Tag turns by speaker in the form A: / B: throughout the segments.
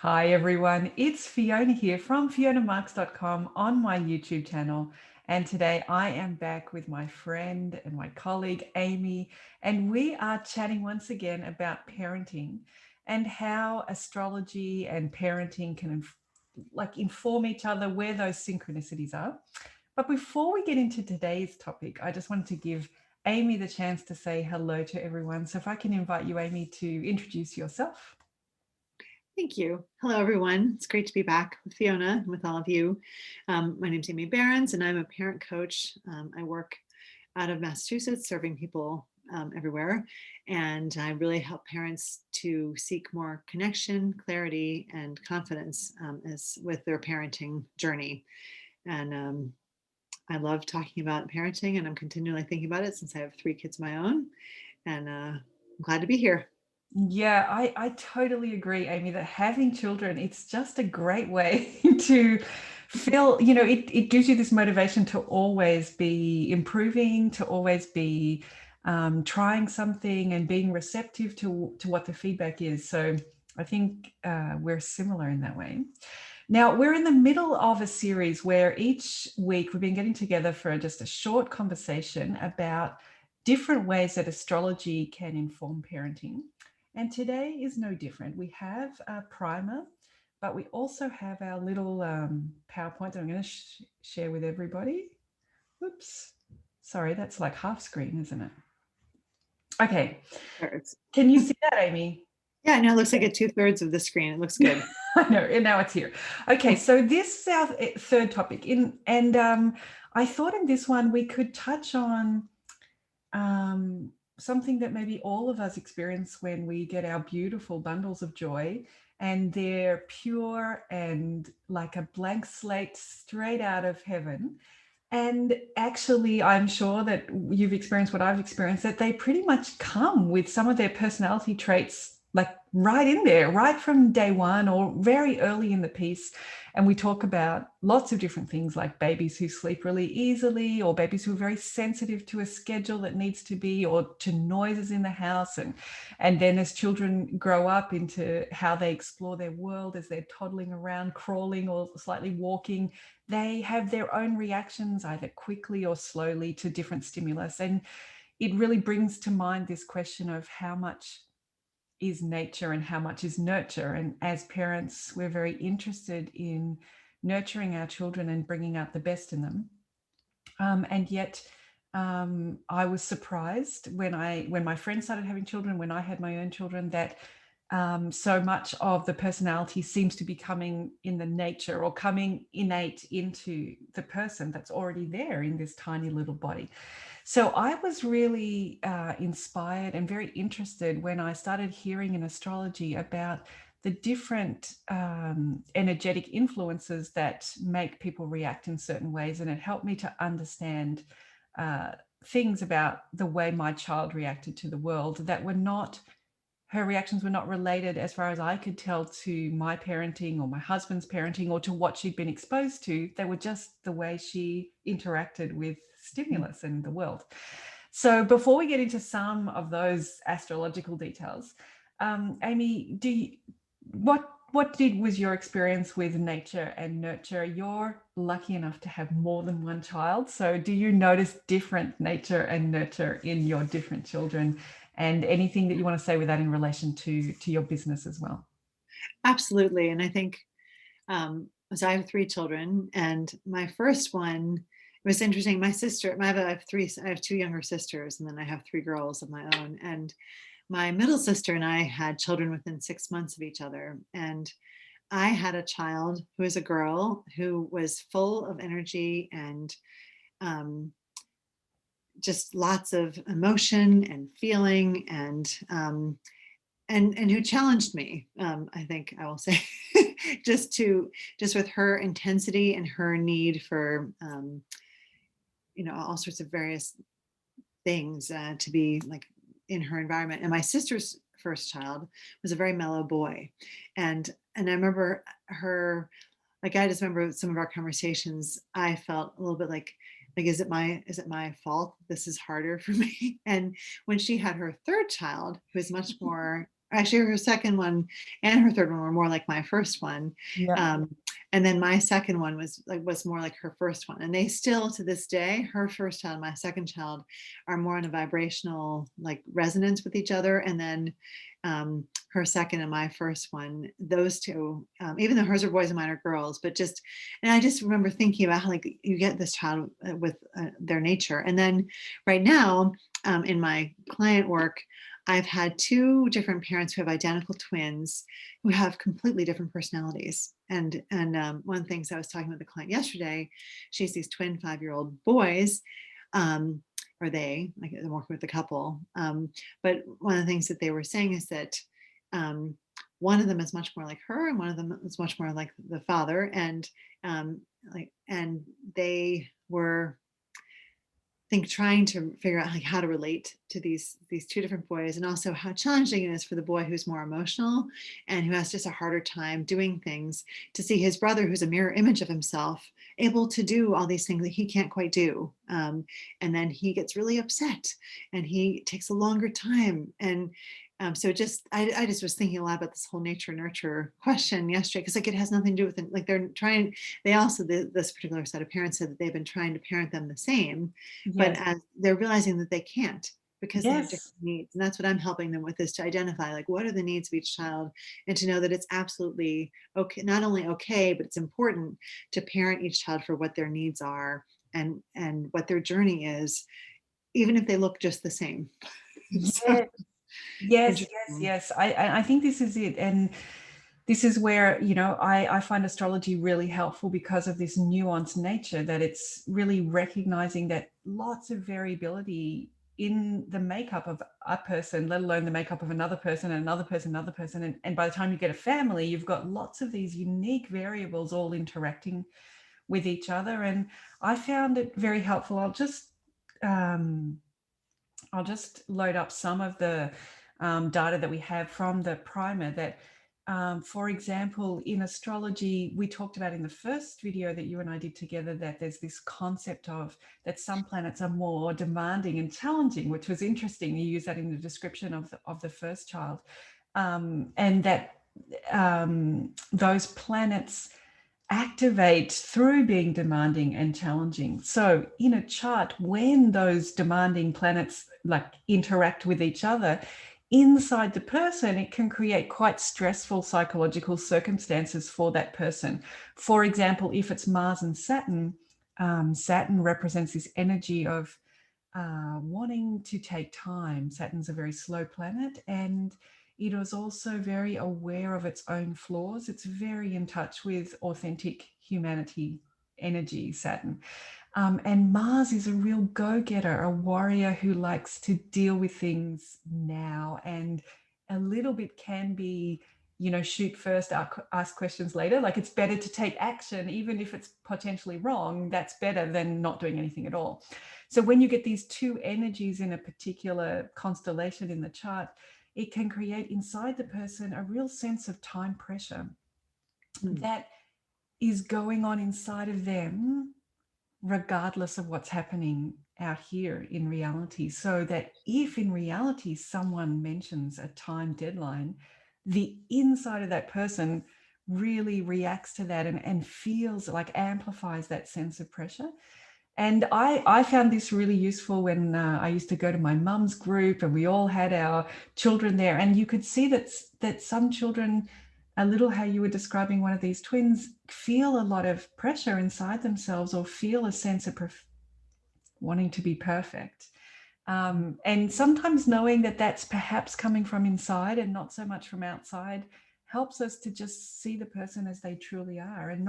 A: Hi everyone, it's Fiona here from fionamarks.com on my YouTube channel. And today I am back with my friend and my colleague Amy, and we are chatting once again about parenting and how astrology and parenting can inform each other, where those synchronicities are. But before we get into today's topic, I just wanted to give Amy the chance to say hello to everyone. So if I can invite you, Amy, to introduce yourself.
B: Thank you. Hello, everyone. It's great to be back with Fiona and with all of you. My name is Amy Behrens, and I'm a parent coach. I work out of Massachusetts, serving people everywhere. And I really help parents to seek more connection, clarity, and confidence as with their parenting journey. And I love talking about parenting, and I'm continually thinking about it since I have 3 kids of my own. And I'm glad to be here.
A: Yeah, I totally agree, Amy, that having children, it's just a great way to feel, it gives you this motivation to always be improving, to always be trying something and being receptive to what the feedback is. So I think we're similar in that way. Now, we're in the middle of a series where each week we've been getting together for just a short conversation about different ways that astrology can inform parenting. And today is no different. We have a primer, but we also have our little PowerPoint that I'm going to share with everybody. Oops. Sorry, that's like half screen, isn't it? Okay. Can you see that, Amy?
B: Yeah, no, it looks like 2/3 of the screen. It looks good.
A: I know, and now it's here. Okay, so this is our third topic, and I thought in this one we could touch on something that maybe all of us experience when we get our beautiful bundles of joy, and they're pure and like a blank slate straight out of heaven. And actually, I'm sure that you've experienced what I've experienced, that they pretty much come with some of their personality traits, like right in there, right from day one or very early in the piece. And we talk about lots of different things like babies who sleep really easily, or babies who are very sensitive to a schedule that needs to be, or to noises in the house. And then as children grow up into how they explore their world, as they're toddling around, crawling or slightly walking, they have their own reactions, either quickly or slowly, to different stimulus. And it really brings to mind this question of how much is nature and how much is nurture. And as parents, we're very interested in nurturing our children and bringing out the best in them. And yet, I was surprised when my friends started having children, when I had my own children, that so much of the personality seems to be coming in the nature, or coming innate into the person that's already there in this tiny little body. So I was really inspired and very interested when I started hearing in astrology about the different energetic influences that make people react in certain ways. And it helped me to understand things about the way my child reacted to the world that were not, her reactions were not related, as far as I could tell, to my parenting or my husband's parenting or to what she'd been exposed to. They were just the way she interacted with stimulus in the world. So before we get into some of those astrological details, Amy, was your experience with nature and nurture? You're lucky enough to have more than one child. So do you notice different nature and nurture in your different children? And anything that you want to say with that in relation to your business as well?
B: Absolutely. And I think, so I have 3 children, and my first one, it was interesting. My sister, I have 2 younger sisters, and then I have 3 girls of my own. And my middle sister and I had children within 6 months of each other. And I had a child who was a girl who was full of energy and um, just lots of emotion and feeling, and who challenged me. I think I will say, just with her intensity and her need for all sorts of various things to be like in her environment. And my sister's first child was a very mellow boy, and I remember her, like, I just remember some of our conversations. I felt a little bit like is it my fault this is harder for me? And when she had her third child, who was much more actually her second one and her third one were more like my first one.
A: Yeah.
B: And then my second one was more like her first one. And they still, to this day, her first child, my second child, are more in a vibrational like resonance with each other. And then her second and my first one, those two, even though hers are boys and mine are girls, but just, and I just remember thinking about how like you get this child with their nature. And then right now in my client work, I've had two different parents who have identical twins who have completely different personalities. And one of the things I was talking with the client yesterday, she has these twin 5-year-old boys, or they, like I'm working with a couple. But one of the things that they were saying is that one of them is much more like her, and one of them is much more like the father. And and they were trying to figure out like how to relate to these two different boys, and also how challenging it is for the boy who's more emotional and who has just a harder time doing things, to see his brother, who's a mirror image of himself, able to do all these things that he can't quite do. And then he gets really upset and he takes a longer time. And so just I just was thinking a lot about this whole nature nurture question yesterday, because like it has nothing to do with it. Like they're trying, they also, this particular set of parents said that they've been trying to parent them the same, but
A: Yes.
B: as they're realizing that they can't, because they have different
A: Yes.
B: needs. And that's what I'm helping them with, is to identify like what are the needs of each child, and to know that it's absolutely okay, not only okay, but it's important to parent each child for what their needs are and what their journey is, even if they look just the same. So
A: Yes. Yes, yes,
B: interesting.
A: yes. I think this is it. And this is where, I find astrology really helpful because of this nuanced nature, that it's really recognizing that lots of variability in the makeup of a person, let alone the makeup of another person and another person, another person. And by the time you get a family, you've got lots of these unique variables all interacting with each other. And I found it very helpful. Um, I'll just load up some of the data that we have from the primer that, for example, in astrology, we talked about in the first video that you and I did together, that there's this concept of that some planets are more demanding and challenging, which was interesting. You use that in the description of the first child. And that those planets activate through being demanding and challenging. So in a chart, when those demanding planets like interact with each other inside the person, it can create quite stressful psychological circumstances for that person. For example, if it's Mars and Saturn, Saturn represents this energy of wanting to take time. Saturn's a very slow planet, and it is also very aware of its own flaws. It's very in touch with authentic humanity energy, Saturn. And Mars is a real go-getter, a warrior who likes to deal with things now, and a little bit can be, shoot first, ask questions later. Like it's better to take action, even if it's potentially wrong. That's better than not doing anything at all. So when you get these two energies in a particular constellation in the chart, it can create inside the person a real sense of time pressure that is going on inside of them, regardless of what's happening out here in reality. So that if in reality someone mentions a time deadline, the inside of that person really reacts to that and feels like amplifies that sense of pressure. And I found this really useful when I used to go to my mum's group and we all had our children there. And you could see that some children, a little how you were describing one of these twins, feel a lot of pressure inside themselves, or feel a sense of wanting to be perfect. And sometimes knowing that that's perhaps coming from inside and not so much from outside helps us to just see the person as they truly are, and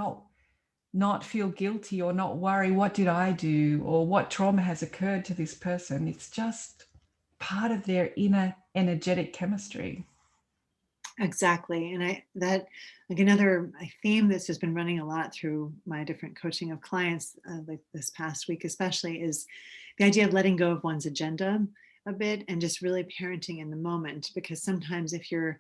A: not feel guilty or not worry, what did I do or what trauma has occurred to this person. It's just part of their inner energetic chemistry.
B: Exactly. And that like another theme that's just been running a lot through my different coaching of clients, like this past week especially, is the idea of letting go of one's agenda a bit and just really parenting in the moment. Because sometimes if you're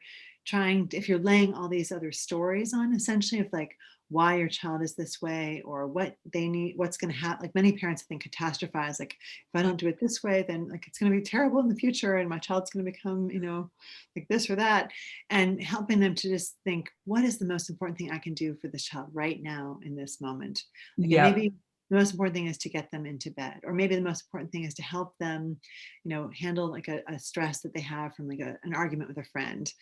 B: laying all these other stories on, essentially, of like why your child is this way or what they need, what's going to happen. Like many parents, I think, catastrophize, like, if I don't do it this way, then like it's going to be terrible in the future and my child's going to become, like this or that. And helping them to just think, what is the most important thing I can do for this child right now in this moment? Like, and
A: Yep.
B: maybe the most important thing is to get them into bed, or maybe the most important thing is to help them, handle like a stress that they have from like an argument with a friend.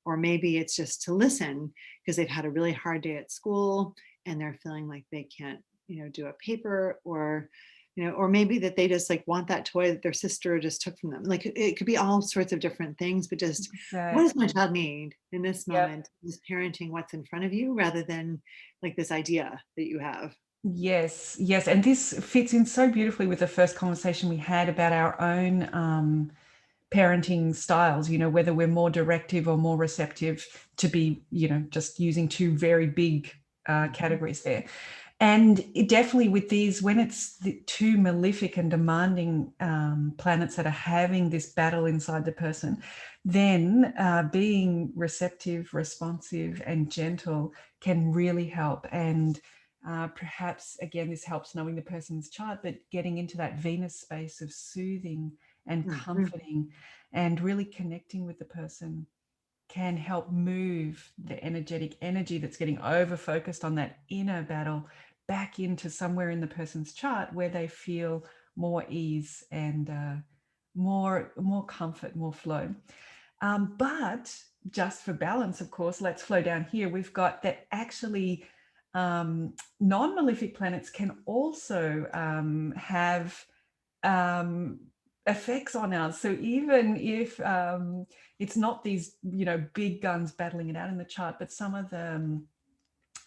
B: Or maybe it's just to listen because they've had a really hard day at school and they're feeling like they can't, do a paper, or maybe that they just like want that toy that their sister just took from them. Like it could be all sorts of different things, but just what does my
A: Exactly.
B: child need in this
A: Yep.
B: moment? Just parenting what's in front of you rather than like this idea that you have.
A: Yes, yes. And this fits in so beautifully with the first conversation we had about our own parenting styles, whether we're more directive or more receptive, to be, just using two very big categories there. And it definitely with these, when it's the two malefic and demanding planets that are having this battle inside the person, then being receptive, responsive, and gentle can really help. And perhaps, again, this helps knowing the person's chart, but getting into that Venus space of soothing and
B: Mhm.
A: comforting and really connecting with the person can help move the energetic energy that's getting over focused on that inner battle back into somewhere in the person's chart where they feel more ease and more comfort, more flow. But just for balance, of course, let's flow down here. We've got that actually non-malefic planets can also have um, effects on us. So even if it's not these, big guns battling it out in the chart, but some of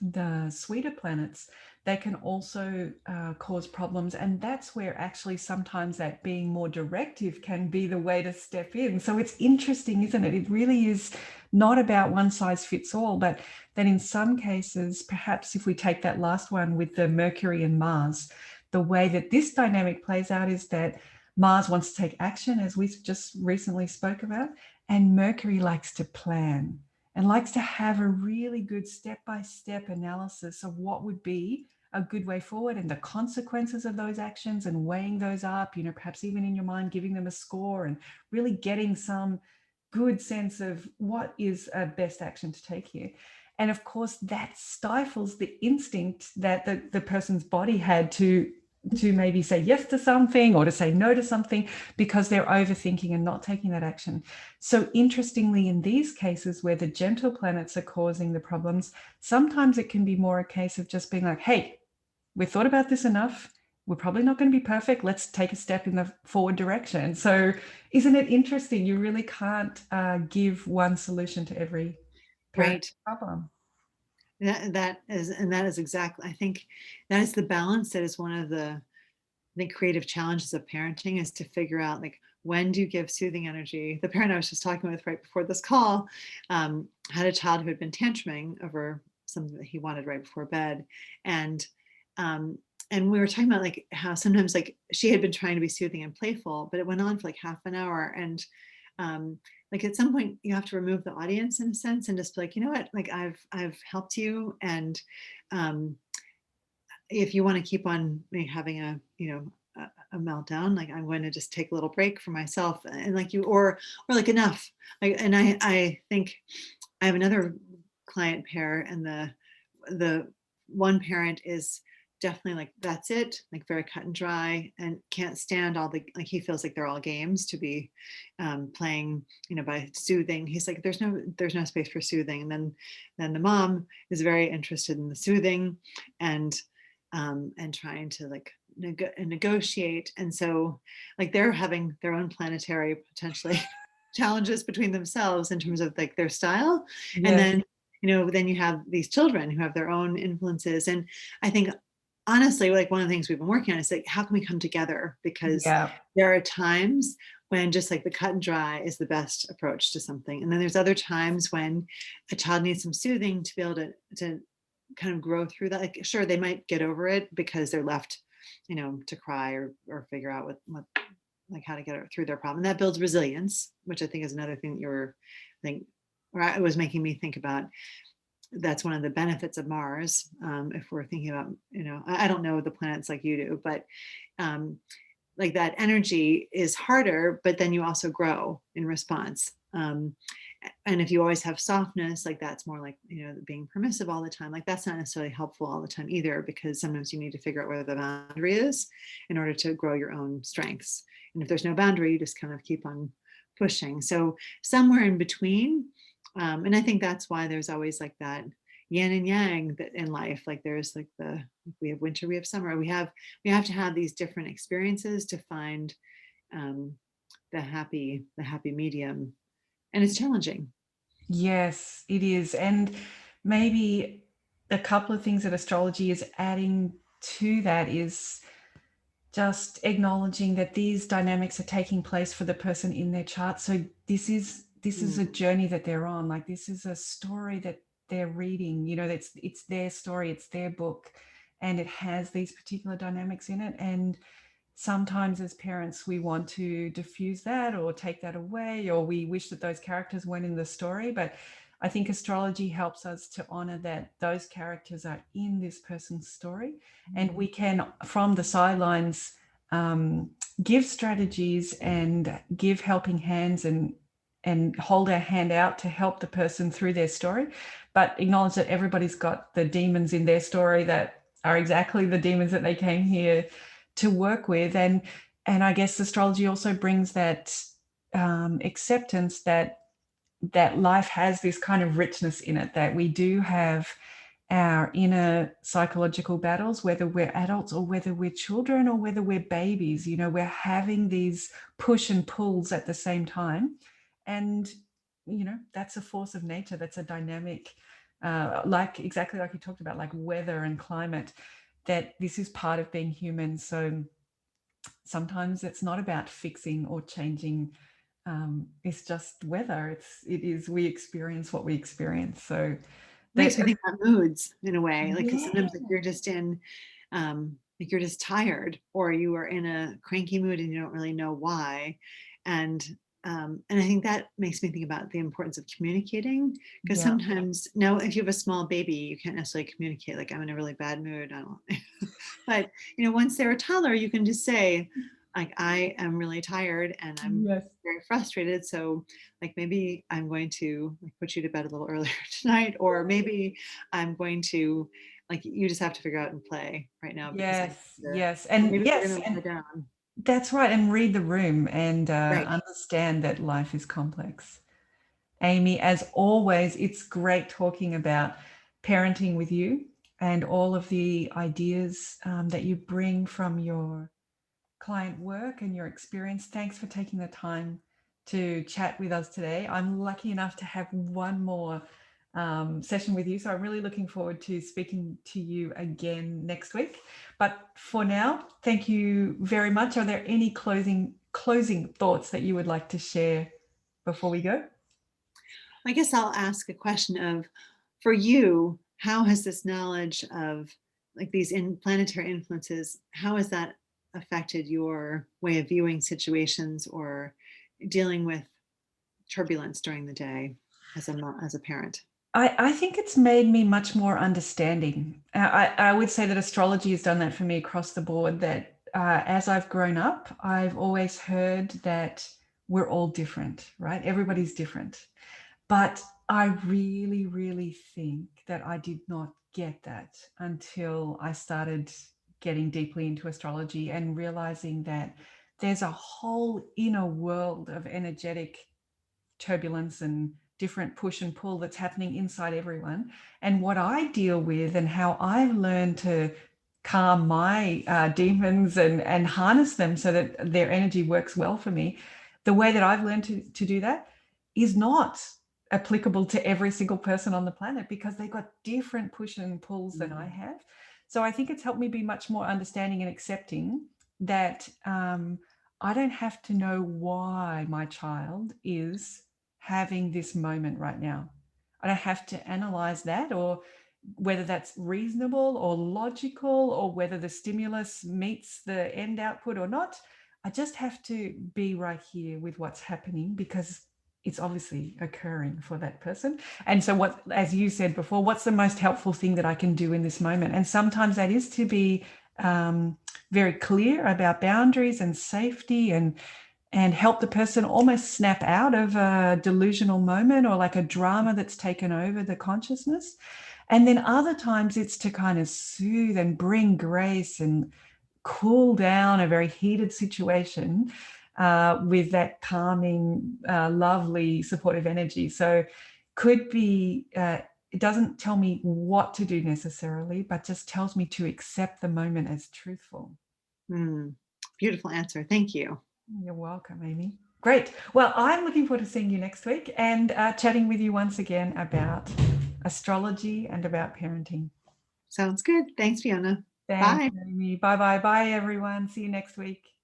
A: the sweeter planets, they can also cause problems. And that's where actually sometimes that being more directive can be the way to step in. So it's interesting, isn't it? It really is not about one size fits all, but that in some cases, perhaps if we take that last one with the Mercury and Mars, the way that this dynamic plays out is that Mars wants to take action, as we just recently spoke about, and Mercury likes to plan and likes to have a really good step-by-step analysis of what would be a good way forward and the consequences of those actions and weighing those up, perhaps even in your mind, giving them a score and really getting some good sense of what is a best action to take here. And of course, that stifles the instinct that the person's body had to maybe say yes to something or to say no to something because they're overthinking and not taking that action. So interestingly, in these cases where the gentle planets are causing the problems, sometimes it can be more a case of just being like, hey, we've thought about this enough. We're probably not going to be perfect. Let's take a step in the forward direction. So isn't it interesting? You really can't give one solution to every parent
B: Right.
A: problem.
B: That is exactly, I think that is the balance that is one of the, I think, creative challenges of parenting, is to figure out like, when do you give soothing energy? The parent I was just talking with right before this call had a child who had been tantruming over something that he wanted right before bed, and um, and we were talking about like how sometimes like she had been trying to be soothing and playful, but it went on for like half an hour, and um, like at some point you have to remove the audience in a sense and just be like, you know what, like I've helped you, and um, if you want to keep on having a meltdown, like I'm going to just take a little break for myself, and like you, or like enough. I think I have another client pair, and the one parent is definitely like, that's it, like very cut and dry, and can't stand all the, like he feels like they're all games to be playing, by soothing. He's like, there's no space for soothing. And then the mom is very interested in the soothing, and trying to like negotiate. And so like they're having their own planetary potentially challenges between themselves in terms of like their style. And
A: Yes.
B: then then you have these children who have their own influences. And I think honestly, like one of the things we've been working on is like, how can we come together? Because
A: Yeah.
B: there are times when just like the cut and dry is the best approach to something, and then there's other times when a child needs some soothing to be able to kind of grow through that. Like sure, they might get over it because they're left to cry or figure out what like how to get through their problem, and that builds resilience, which I think is another thing that you were, I think, or it was making me think about. that's one of the benefits of Mars. If we're thinking about, I don't know the planets like you do, but um, like that energy is harder, but then you also grow in response. And if you always have softness, like that's more like, being permissive all the time, like that's not necessarily helpful all the time either, because sometimes you need to figure out where the boundary is in order to grow your own strengths. And if there's no boundary, you just kind of keep on pushing. So somewhere in between. And I think that's why there's always like that yin and yang that in life, like there's like we have winter, we have summer, we have to have these different experiences to find um, the happy medium, and it's challenging.
A: Yes, it is. And maybe a couple of things that astrology is adding to that is just acknowledging that these dynamics are taking place for the person in their chart. So this is a journey that they're on. Like this is a story that they're reading. It's their story, it's their book, and it has these particular dynamics in it. And sometimes as parents we want to diffuse that or take that away, or we wish that those characters weren't in the story. But I think astrology helps us to honor that those characters are in this person's story, and we can from the sidelines give strategies and give helping hands and hold our hand out to help the person through their story, but acknowledge that everybody's got the demons in their story that are exactly the demons that they came here to work with. And I guess astrology also brings that acceptance that life has this kind of richness in it, that we do have our inner psychological battles, whether we're adults or whether we're children or whether we're babies. We're having these push and pulls at the same time. And that's a force of nature, that's a dynamic, like exactly like you talked about, like weather and climate, that this is part of being human. So sometimes it's not about fixing or changing. It's just weather. We experience what we experience. So
B: Makes me think about moods in a way, like 'cause
A: yeah,
B: sometimes like you're just in like you're just tired, or you are in a cranky mood and you don't really know why. And I think that makes me think about the importance of communicating, because
A: yeah,
B: sometimes now if you have a small baby, you can't necessarily communicate like I'm in a really bad mood. I don't but once they're a toddler, you can just say like I am really tired and I'm
A: yes,
B: very frustrated. So like maybe I'm going to like, put you to bed a little earlier tonight, or maybe I'm going to like you just have to figure out and play right now because I need
A: yes,
B: to,
A: yes,
B: or
A: and
B: maybe we're
A: yes,
B: gonna lie
A: and
B: down.
A: that's right. And read the room and
B: Right.
A: understand that life is complex. Amy, as always, it's great talking about parenting with you and all of the ideas that you bring from your client work and your experience. Thanks for taking the time to chat with us today. I'm lucky enough to have one more session with you, so I'm really looking forward to speaking to you again next week. But for now, thank you very much. Are there any closing thoughts that you would like to share before we go?
B: I guess I'll ask a question of, for you, how has this knowledge of like these planetary influences, how has that affected your way of viewing situations or dealing with turbulence during the day as a parent?
A: I think it's made me much more understanding. I would say that astrology has done that for me across the board. That as I've grown up, I've always heard that we're all different, right? Everybody's different. But I really, really think that I did not get that until I started getting deeply into astrology and realizing that there's a whole inner world of energetic turbulence and different push and pull that's happening inside everyone. And what I deal with and how I've learned to calm my demons and harness them so that their energy works well for me, the way that I've learned to do that is not applicable to every single person on the planet, because they've got different push and pulls than I have. So I think it's helped me be much more understanding and accepting that I don't have to know why my child is having this moment right now. I don't have to analyze that, or whether that's reasonable or logical, or whether the stimulus meets the end output or not. I just have to be right here with what's happening, because it's obviously occurring for that person. And so what, as you said before, what's the most helpful thing that I can do in this moment? And sometimes that is to be very clear about boundaries and safety, and help the person almost snap out of a delusional moment or like a drama that's taken over the consciousness. And then other times it's to kind of soothe and bring grace and cool down a very heated situation with that calming, lovely, supportive energy. So could be, it doesn't tell me what to do necessarily, but just tells me to accept the moment as truthful.
B: Beautiful answer. Thank you.
A: You're welcome, Amy. Great. Well, I'm looking forward to seeing you next week and chatting with you once again about astrology and about parenting.
B: Sounds good. Thanks, Fiona.
A: Thanks,
B: Bye.
A: Amy. Bye-bye. Bye, everyone. See you next week.